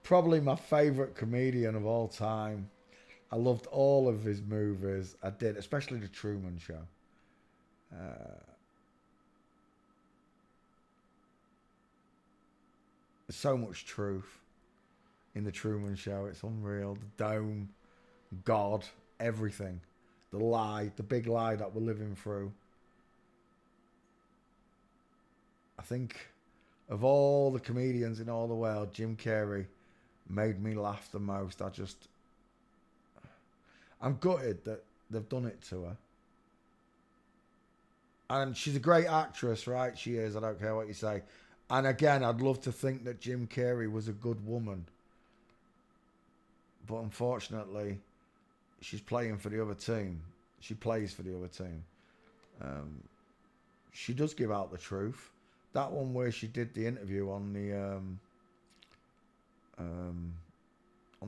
Probably my favourite comedian of all time. I loved all of his movies. I did, especially The Truman Show. Uh, so much truth in The Truman Show. It's unreal. The dome, God, everything. The lie, the big lie that we're living through. I think of all the comedians in all the world, Jim Carrey made me laugh the most. I'm gutted that they've done it to her. And she's a great actress, right? She is. I don't care what you say. And again, I'd love to think that Jim Carrey was a good woman. But unfortunately, she's playing for the other team. She plays for the other team. Um, she does give out the truth. That one where she did the interview on the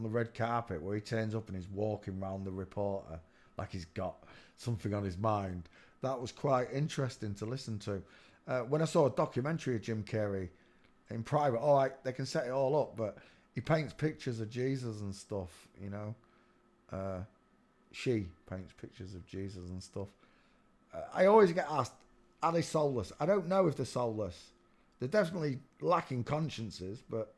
red carpet, where he turns up and he's walking around the reporter like he's got something on his mind. That was quite interesting to listen to. When I saw a documentary of Jim Carrey in private, all right, they can set it all up, but he paints pictures of Jesus and stuff, you know. She paints pictures of Jesus and stuff. I always get asked, are they soulless? I don't know if they're soulless. They're definitely lacking consciences, but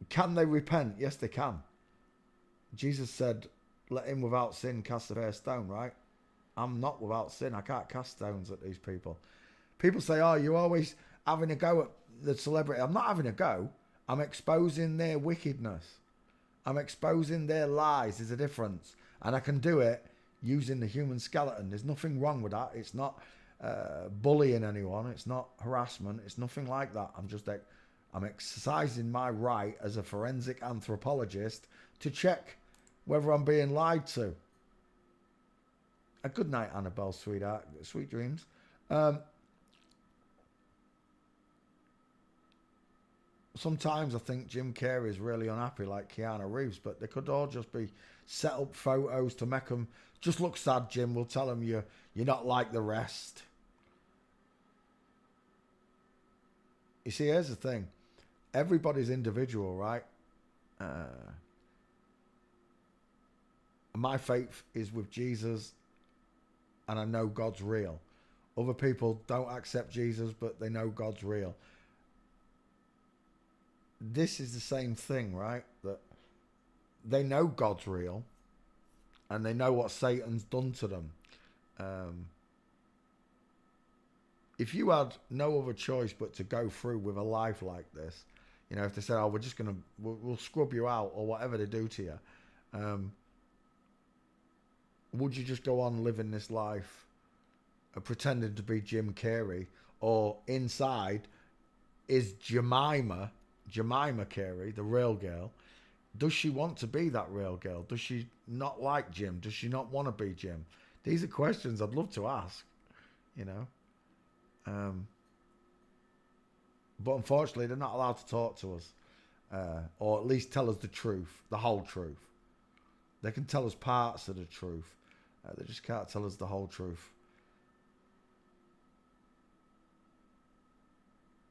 can they repent? Yes, they can. Jesus said, let him without sin cast the first stone, right? I'm not without sin. I can't cast stones at these people. People say, oh, you're always having a go at the celebrity. I'm not having a go. I'm exposing their wickedness. I'm exposing their lies. There's a difference. And I can do it using the human skeleton. There's nothing wrong with that. It's not bullying anyone. It's not harassment. It's nothing like that. I'm exercising my right as a forensic anthropologist to check whether I'm being lied to. A good night, Annabelle, sweetheart. Sweet dreams. Sometimes I think Jim Carrey is really unhappy, like Keanu Reeves, but they could all just be set up photos to make them just look sad, Jim. We'll tell them you're not like the rest. You see, here's the thing. Everybody's individual, right? My faith is with Jesus, and I know God's real. Other people don't accept Jesus, but they know God's real. This is the same thing, right? That they know God's real, and they know what Satan's done to them. If you had no other choice but to go through with a life like this, you know, if they said, oh, we'll scrub you out, or whatever they do to you, would you just go on living this life pretending to be Jim Carrey, or inside is Jemima Carey, the real girl? Does she want to be that real girl? Does she not like Jim? Does she not want to be Jim? These are questions I'd love to ask, you know. But unfortunately, they're not allowed to talk to us, or at least tell us the truth, the whole truth. They can tell us parts of the truth. They just can't tell us the whole truth.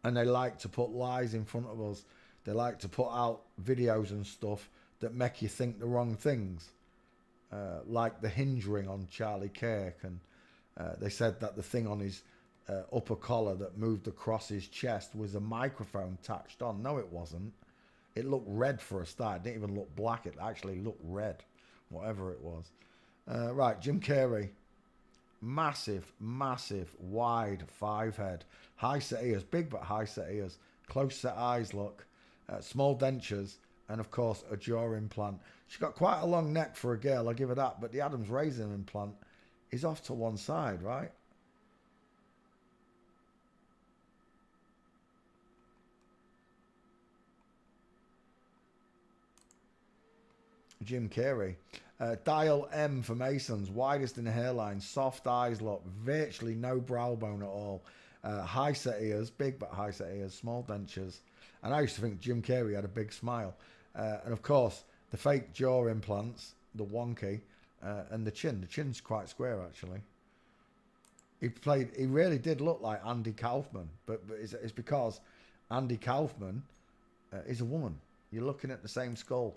And they like to put lies in front of us. They like to put out videos and stuff that make you think the wrong things. Like the hinge ring on Charlie Kirk. And they said that the thing on his upper collar that moved across his chest was a microphone attached on. No, it wasn't. It looked red for a start. It didn't even look black. It actually looked red, whatever it was. Right, Jim Carrey. Massive, wide 5 head. High set ears. Big but high set ears. Close set eyes, look. Small dentures. And, of course, a jaw implant. She's got quite a long neck for a girl, I'll give her that. But the Adam's raisin implant is off to one side, right? Jim Carrey. Dial M for Masons. Widest in the hairline. Soft eyes, look. Virtually no brow bone at all. High set ears. Big but high set ears. Small dentures. And I used to think Jim Carrey had a big smile. And of course, the fake jaw implants. The wonky. And the chin. The chin's quite square, actually. He really did look like Andy Kaufman. But it's because Andy Kaufman is a woman. You're looking at the same skull.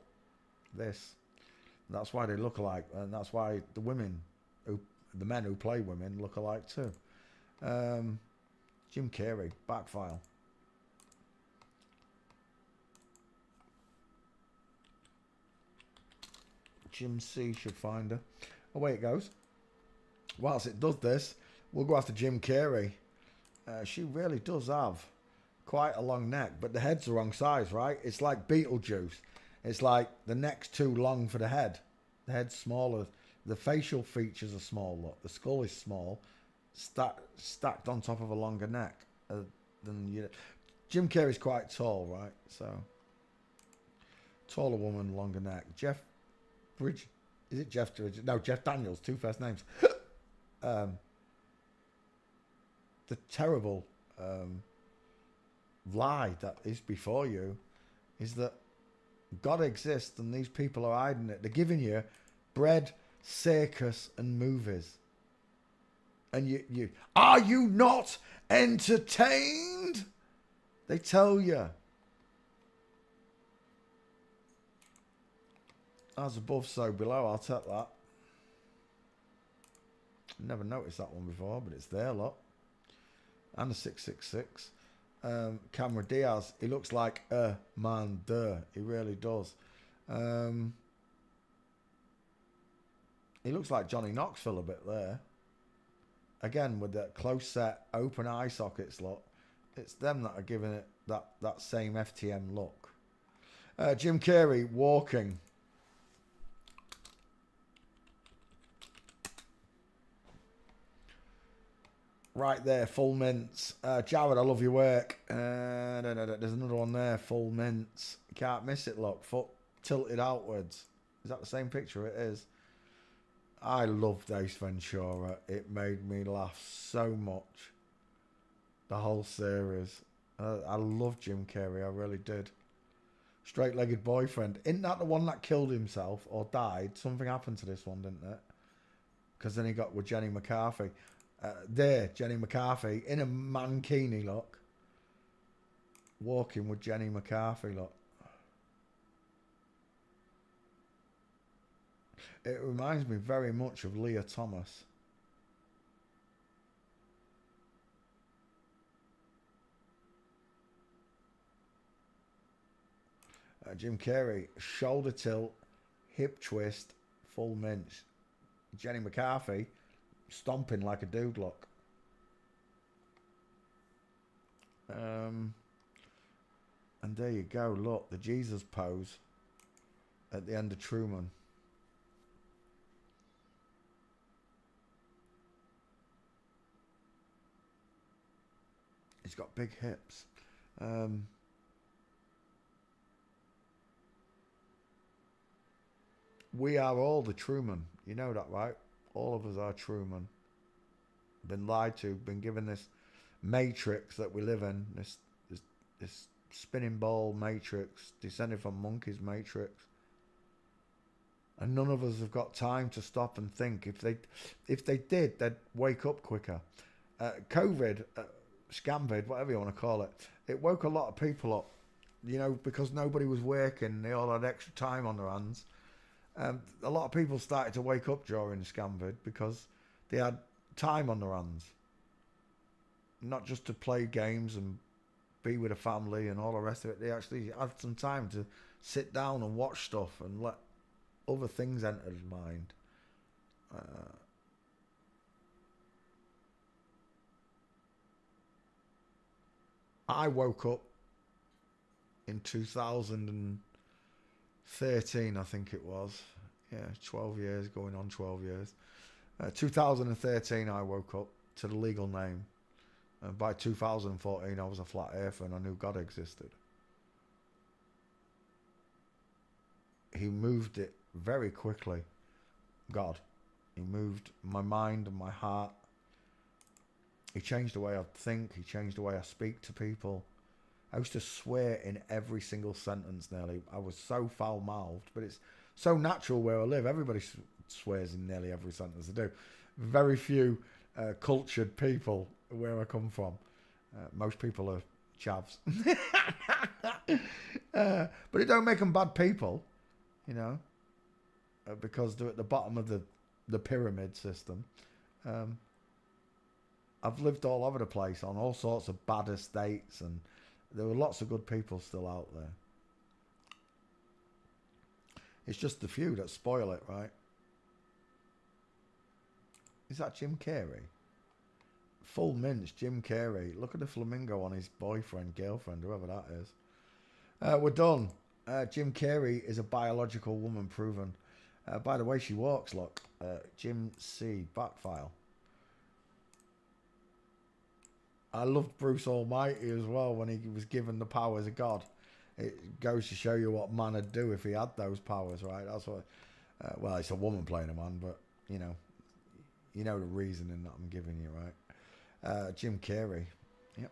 This. That's why they look alike, and that's why the men who play women look alike too. Jim Carey, back file. Jim C should find her. Away it goes. Whilst it does this, we'll go after Jim Carey. She really does have quite a long neck, but the head's the wrong size, right? It's like Beetlejuice. It's like the neck's too long for the head. The head's smaller. The facial features are small. Look, the skull is small, stacked on top of a longer neck. Jim Carey's quite tall, right? So taller woman, longer neck. Jeff Bridge, is it Jeff? No, Jeff Daniels. 2 first names. The terrible lie that is before you is that God exists and these people are hiding it. They're giving you bread, circus, and movies. And you are you not entertained? They tell you. As above, so below. I'll take that. Never noticed that one before, but it's there, look. And a 666. Cameron Diaz, he looks like a man there. He really does. He looks like Johnny Knoxville a bit there. Again, with that close set, open eye sockets look. It's them that are giving it that same FTM look. Jim Carey walking. Right there, full mints. Jared, I love your work. There's another one there, full mints. You can't miss it, look. Foot tilted outwards. Is that the same picture? It is. I loved Ace Ventura. It made me laugh so much. The whole series. I love Jim Carrey. I really did. Straight-legged boyfriend. Isn't that the one that killed himself or died? Something happened to this one, didn't it? Because then he got with Jenny McCarthy. Jenny McCarthy in a mankini, look. Walking with Jenny McCarthy, look. It reminds me very much of Leah Thomas. Jim Carrey, shoulder tilt, hip twist, full mince. Jenny McCarthy, stomping like a dude, look. And there you go, look, the Jesus pose at the end of Truman. He's got big hips. We are all the Truman. You know that, right? All of us are Truman. Been lied to, been given this matrix that we live in, this spinning ball matrix, descended from monkey's matrix. And none of us have got time to stop and think. If they did, they'd wake up quicker. COVID, Scamvid, whatever you want to call it, it woke a lot of people up, you know, because nobody was working. They all had extra time on their hands. A lot of people started to wake up during Scamvid because they had time on their hands. Not just to play games and be with a family and all the rest of it. They actually had some time to sit down and watch stuff and let other things enter his mind. I woke up in 2013, I think it was. Yeah, 12 years, going on 12 years. 2013, I woke up to the legal name. And by 2014, I was a flat earther and I knew God existed. He moved it very quickly. God. He moved my mind and my heart. He changed the way I think. He changed the way I speak to people. I used to swear in every single sentence nearly. I was so foul-mouthed, but it's so natural where I live. Everybody swears in nearly every sentence they do. Very few cultured people where I come from. Most people are chavs. But it don't make them bad people, you know, because they're at the bottom of the pyramid system. I've lived all over the place on all sorts of bad estates, and there were lots of good people still out there. It's just the few that spoil it, right? Is that Jim Carey? Full mince, Jim Carey. Look at the flamingo on his boyfriend, girlfriend, whoever that is. We're done. Jim Carey is a biological woman proven. By the way she walks, look. Jim C. Back file. I loved Bruce Almighty as well when he was given the powers of God. It goes to show you what man would do if he had those powers, right? That's what. Well, it's a woman playing a man, but you know the reasoning that I'm giving you, right? Jim Carey. Yep,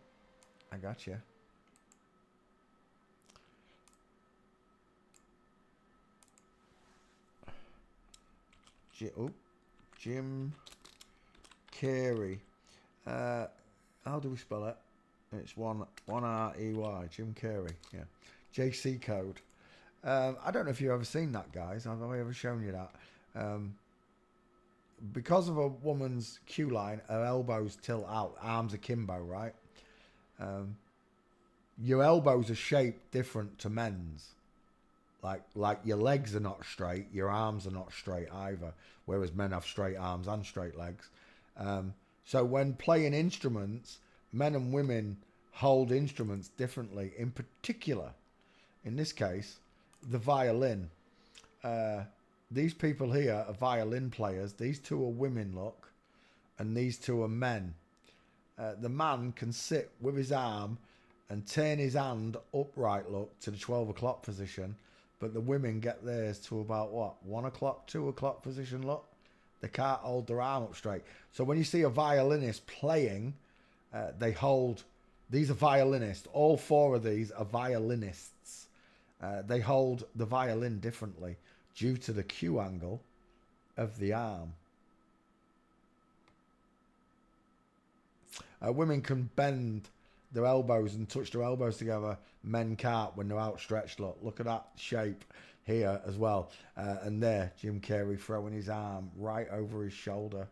I got you. Jim Carey. How do we spell it? It's one R-E-Y. Jim Carey. Yeah. JC code. I don't know if you've ever seen that, guys. Have I ever shown you that? Because of a woman's Q line, her elbows tilt out, arms akimbo, right? Your elbows are shaped different to men's. Like your legs are not straight, your arms are not straight either, whereas men have straight arms and straight legs. So when playing instruments, men and women hold instruments differently. In particular, in this case, the violin. These people here are violin players. These two are women, look, and these two are men. The man can sit with his arm and turn his hand upright, look, to the 12 o'clock position, but the women get theirs to about, what, 1 o'clock, 2 o'clock position, look. They can't hold their arm up straight. So when you see a violinist playing, they hold... These are violinists. All four of these are violinists. They hold the violin differently due to the Q angle of the arm. Women can bend their elbows and touch their elbows together. Men can't when they're outstretched. Look at that shape here as well. And there, Jim Carey throwing his arm right over his shoulder.